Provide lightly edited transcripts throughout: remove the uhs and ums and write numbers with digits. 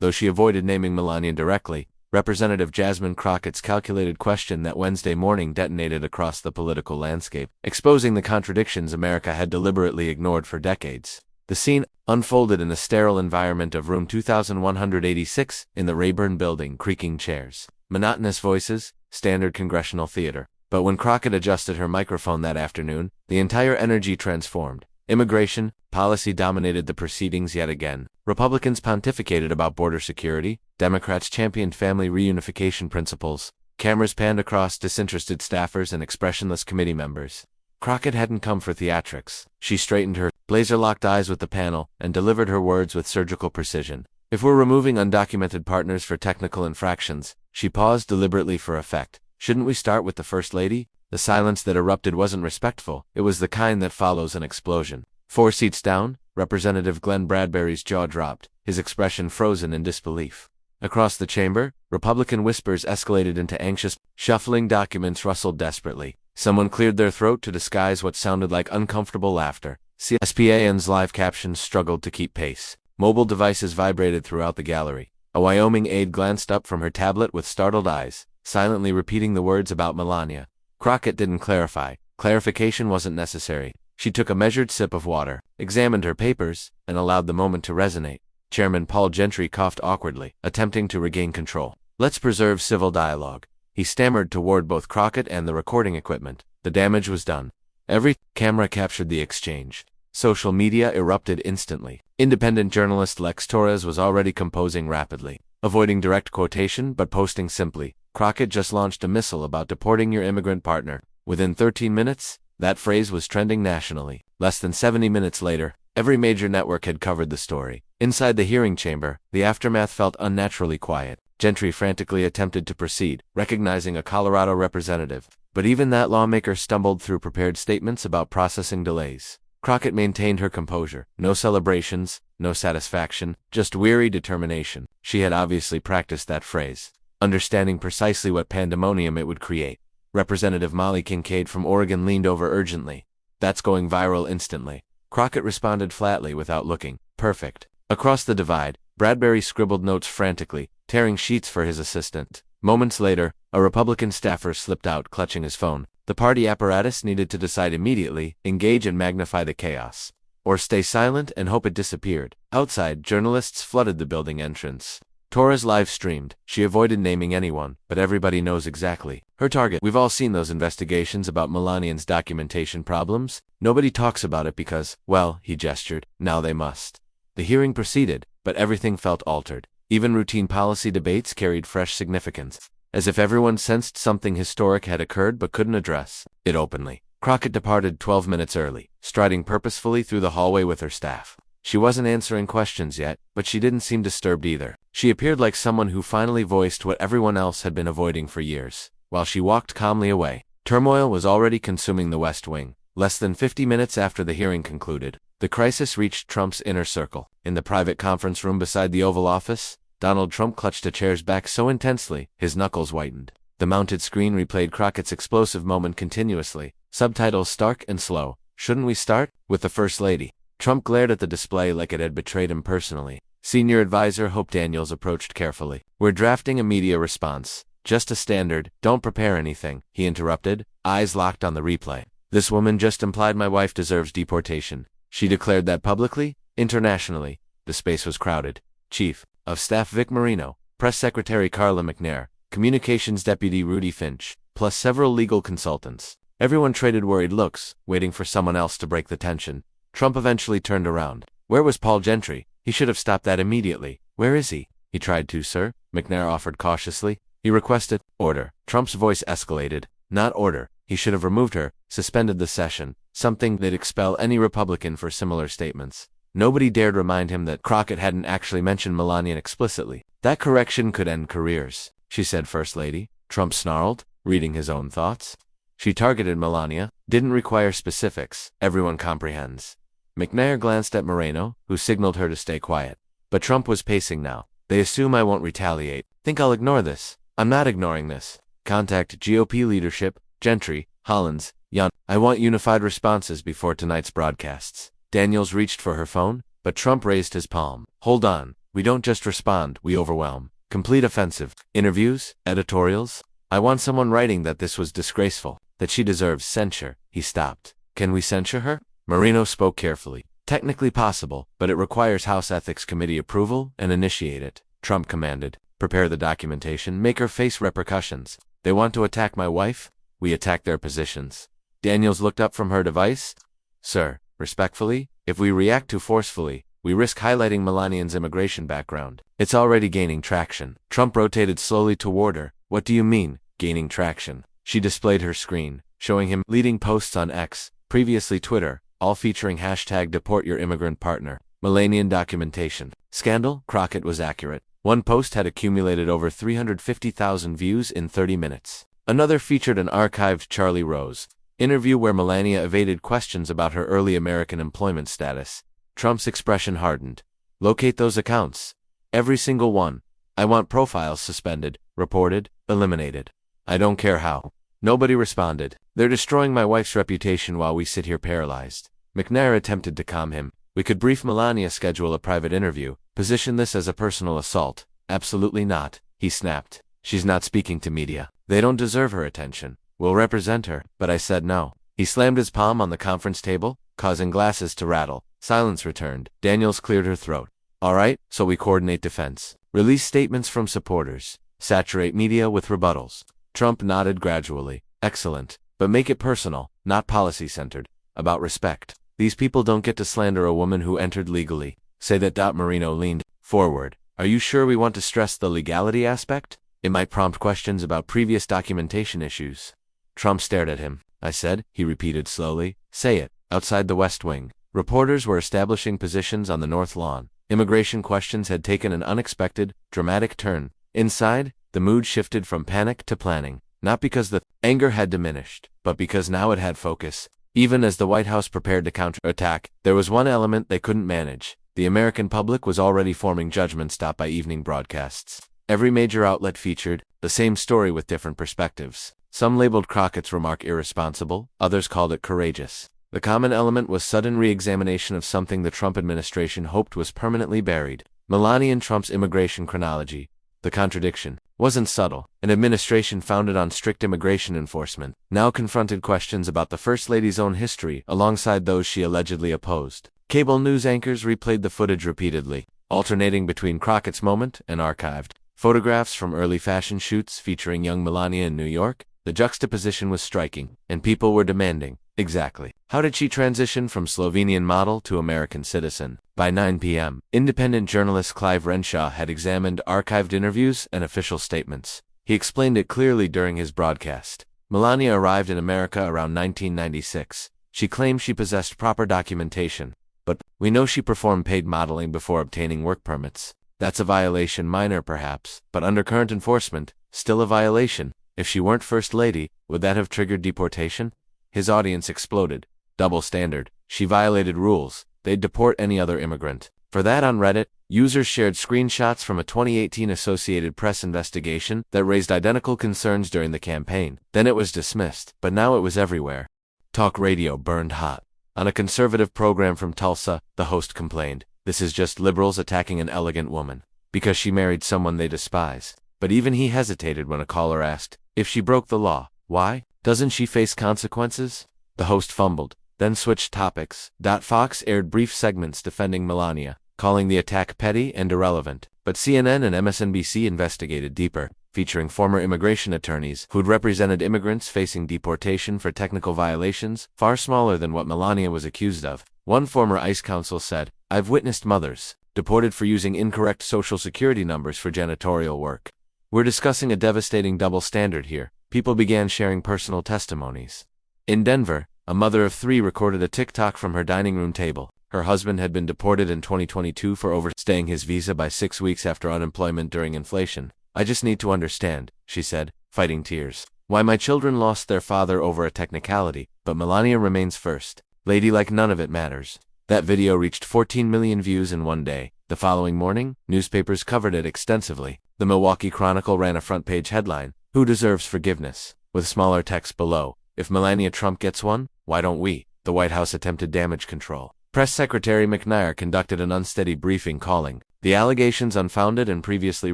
Though she avoided naming Melania directly, Representative Jasmine Crockett's calculated question that Wednesday morning detonated across the political landscape, exposing the contradictions America had deliberately ignored for decades. The scene unfolded in the sterile environment of room 2186 in the Rayburn building, creaking chairs, monotonous voices, standard congressional theater. But when Crockett adjusted her microphone that afternoon, the entire energy transformed. Immigration policy dominated the proceedings yet again. Republicans pontificated about border security, Democrats championed family reunification principles, cameras panned across disinterested staffers and expressionless committee members. Crockett hadn't come for theatrics. She straightened her blazer-locked eyes with the panel and delivered her words with surgical precision. If we're removing undocumented partners for technical infractions, she paused deliberately for effect. Shouldn't we start with the First Lady? The silence that erupted wasn't respectful. It was the kind that follows an explosion. 4 seats down, Representative Glenn Bradbury's jaw dropped, his expression frozen in disbelief. Across the chamber, Republican whispers escalated into anxious, shuffling. Documents rustled desperately. Someone cleared their throat to disguise what sounded like uncomfortable laughter. CSPAN's live captions struggled to keep pace. Mobile devices vibrated throughout the gallery. A Wyoming aide glanced up from her tablet with startled eyes, silently repeating the words about Melania. Crockett didn't clarify. Clarification wasn't necessary. She took a measured sip of water, examined her papers, and allowed the moment to resonate. Chairman Paul Gentry coughed awkwardly, attempting to regain control. Let's preserve civil dialogue. He stammered toward both Crockett and the recording equipment. The damage was done. Every camera captured the exchange. Social media erupted instantly. Independent journalist Lex Torres was already composing rapidly, avoiding direct quotation but posting simply, "Crockett just launched a missile about deporting your immigrant partner." Within 13 minutes, that phrase was trending nationally. Less than 70 minutes later, every major network had covered the story. Inside the hearing chamber, the aftermath felt unnaturally quiet. Gentry frantically attempted to proceed, recognizing a Colorado representative. But even that lawmaker stumbled through prepared statements about processing delays. Crockett maintained her composure. No celebrations, no satisfaction, just weary determination. She had obviously practiced that phrase, understanding precisely what pandemonium it would create. Representative Molly Kincaid from Oregon leaned over urgently. "That's going viral instantly." Crockett responded flatly without looking. "Perfect." Across the divide, Bradbury scribbled notes frantically, tearing sheets for his assistant. Moments later, a Republican staffer slipped out clutching his phone. The party apparatus needed to decide immediately, engage and magnify the chaos, or stay silent and hope it disappeared. Outside, journalists flooded the building entrance. Torres live streamed. She avoided naming anyone, but everybody knows exactly her target. We've all seen those investigations about Melania's documentation problems. Nobody talks about it because, well, he gestured, now they must. The hearing proceeded, but everything felt altered. Even routine policy debates carried fresh significance, as if everyone sensed something historic had occurred but couldn't address it openly. Crockett departed 12 minutes early, striding purposefully through the hallway with her staff. She wasn't answering questions yet, but she didn't seem disturbed either. She appeared like someone who finally voiced what everyone else had been avoiding for years. While she walked calmly away, turmoil was already consuming the West Wing. Less than 50 minutes after the hearing concluded, the crisis reached Trump's inner circle. In the private conference room beside the Oval Office, Donald Trump clutched a chair's back so intensely, his knuckles whitened. The mounted screen replayed Crockett's explosive moment continuously, subtitles stark and slow. "Shouldn't we start with the First Lady?" Trump glared at the display like it had betrayed him personally. Senior advisor Hope Daniels approached carefully. "We're drafting a media response. Just a standard, don't prepare anything," he interrupted, eyes locked on the replay. "This woman just implied my wife deserves deportation. She declared that publicly, internationally." The space was crowded. Chief of Staff Vic Moreno, Press Secretary Carla McNair, Communications Deputy Rudy Finch, plus several legal consultants. Everyone traded worried looks, waiting for someone else to break the tension. Trump eventually turned around. Where was Paul Gentry? He should have stopped that immediately. "Where is he?" "He tried to, sir," McNair offered cautiously. "He requested order." Trump's voice escalated. "Not order. He should have removed her, suspended the session, something that'd expel any Republican for similar statements." Nobody dared remind him that Crockett hadn't actually mentioned Melania explicitly. "That correction could end careers," she said. "First Lady?" Trump snarled, reading his own thoughts. "She targeted Melania, didn't require specifics. Everyone comprehends." McNair glanced at Moreno, who signaled her to stay quiet. But Trump was pacing now. "They assume I won't retaliate. Think I'll ignore this. I'm not ignoring this. Contact GOP leadership, Gentry, Hollins, Young. I want unified responses before tonight's broadcasts." Daniels reached for her phone, but Trump raised his palm. "Hold on. We don't just respond, we overwhelm. Complete offensive. Interviews? Editorials? I want someone writing that this was disgraceful, that she deserves censure." He stopped. "Can we censure her?" Marino spoke carefully. "Technically possible, but it requires House Ethics Committee approval and initiate it." Trump commanded. "Prepare the documentation, make her face repercussions. They want to attack my wife? We attack their positions." Daniels looked up from her device. "Sir, respectfully, if we react too forcefully, we risk highlighting Melania's immigration background. It's already gaining traction." Trump rotated slowly toward her. "What do you mean, gaining traction?" She displayed her screen, showing him leading posts on X, previously Twitter, all featuring hashtag deport your immigrant partner. Melanian documentation. Scandal? Crockett was accurate. One post had accumulated over 350,000 views in 30 minutes. Another featured an archived Charlie Rose interview where Melania evaded questions about her early American employment status. Trump's expression hardened. "Locate those accounts. Every single one. I want profiles suspended, reported, eliminated. I don't care how." Nobody responded. "They're destroying my wife's reputation while we sit here paralyzed." McNair attempted to calm him. "We could brief Melania, schedule a private interview, position this as a personal assault." "Absolutely not," he snapped. "She's not speaking to media. They don't deserve her attention. We'll represent her." But I said no. He slammed his palm on the conference table, causing glasses to rattle. Silence returned. Daniels cleared her throat. "All right, so we coordinate defense. Release statements from supporters. Saturate media with rebuttals." Trump nodded gradually. "Excellent. But make it personal, not policy-centered. About respect. These people don't get to slander a woman who entered legally." "Say that." Marino leaned forward. "Are you sure we want to stress the legality aspect? It might prompt questions about previous documentation issues." Trump stared at him. "I said," he repeated slowly. "Say it." Outside the West Wing, reporters were establishing positions on the North Lawn. Immigration questions had taken an unexpected, dramatic turn. Inside, the mood shifted from panic to planning. Not because the anger had diminished, but because now it had focus. Even as the White House prepared to counterattack, there was one element they couldn't manage. The American public was already forming judgments stopped by evening broadcasts. Every major outlet featured the same story with different perspectives. Some labeled Crockett's remark irresponsible, others called it courageous. The common element was sudden re-examination of something the Trump administration hoped was permanently buried. Melania and Trump's immigration chronology. The contradiction wasn't subtle. An administration founded on strict immigration enforcement now confronted questions about the First Lady's own history alongside those she allegedly opposed. Cable news anchors replayed the footage repeatedly, alternating between Crockett's moment and archived photographs from early fashion shoots featuring young Melania in New York. The juxtaposition was striking, and people were demanding, exactly, how did she transition from Slovenian model to American citizen? By 9 p.m., independent journalist Clive Renshaw had examined archived interviews and official statements. He explained it clearly during his broadcast. Melania arrived in America around 1996. She claimed she possessed proper documentation, but we know she performed paid modeling before obtaining work permits. That's a violation, minor perhaps, but under current enforcement, still a violation. If she weren't First Lady, would that have triggered deportation? His audience exploded. Double standard. She violated rules. They'd deport any other immigrant. For that on Reddit, users shared screenshots from a 2018 Associated Press investigation that raised identical concerns during the campaign. Then it was dismissed, but now it was everywhere. Talk radio burned hot. On a conservative program from Tulsa, the host complained, "This is just liberals attacking an elegant woman because she married someone they despise." But even he hesitated when a caller asked, if she broke the law, why? Doesn't she face consequences? The host fumbled, then switched topics. Fox aired brief segments defending Melania, calling the attack petty and irrelevant. But CNN and MSNBC investigated deeper, featuring former immigration attorneys who'd represented immigrants facing deportation for technical violations far smaller than what Melania was accused of. One former ICE counsel said, "I've witnessed mothers deported for using incorrect social security numbers for janitorial work." We're discussing a devastating double standard here. People began sharing personal testimonies. In Denver, a mother of 3 recorded a TikTok from her dining room table. Her husband had been deported in 2022 for overstaying his visa by 6 weeks after unemployment during inflation. "I just need to understand," she said, fighting tears, "why my children lost their father over a technicality, but Melania remains first. Lady like none of it matters." That video reached 14 million views in one day. The following morning, newspapers covered it extensively. The Milwaukee Chronicle ran a front-page headline, "Who deserves forgiveness?" with smaller text below, "If Melania Trump gets one, why don't we?" The White House attempted damage control. Press Secretary McNair conducted an unsteady briefing calling The allegations unfounded and previously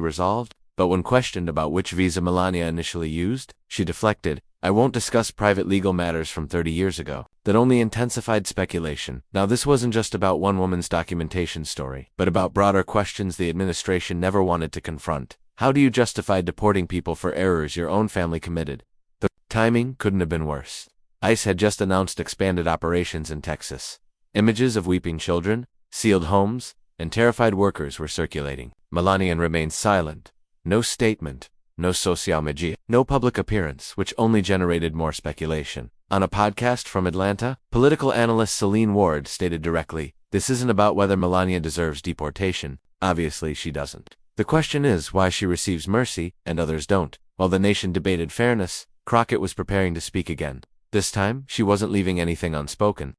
resolved, but when questioned about which visa Melania initially used, she deflected, "I won't discuss private legal matters from 30 years ago." That only intensified speculation. Now this wasn't just about one woman's documentation story, but about broader questions the administration never wanted to confront. How do you justify deporting people for errors your own family committed? The timing couldn't have been worse. ICE had just announced expanded operations in Texas. Images of weeping children, sealed homes, and terrified workers were circulating. Melania remained silent. No statement, no social media, no public appearance, which only generated more speculation. On a podcast from Atlanta, political analyst Celine Ward stated directly, "This isn't about whether Melania deserves deportation. Obviously she doesn't. The question is why she receives mercy and others don't." While the nation debated fairness, Crockett was preparing to speak again. This time, she wasn't leaving anything unspoken.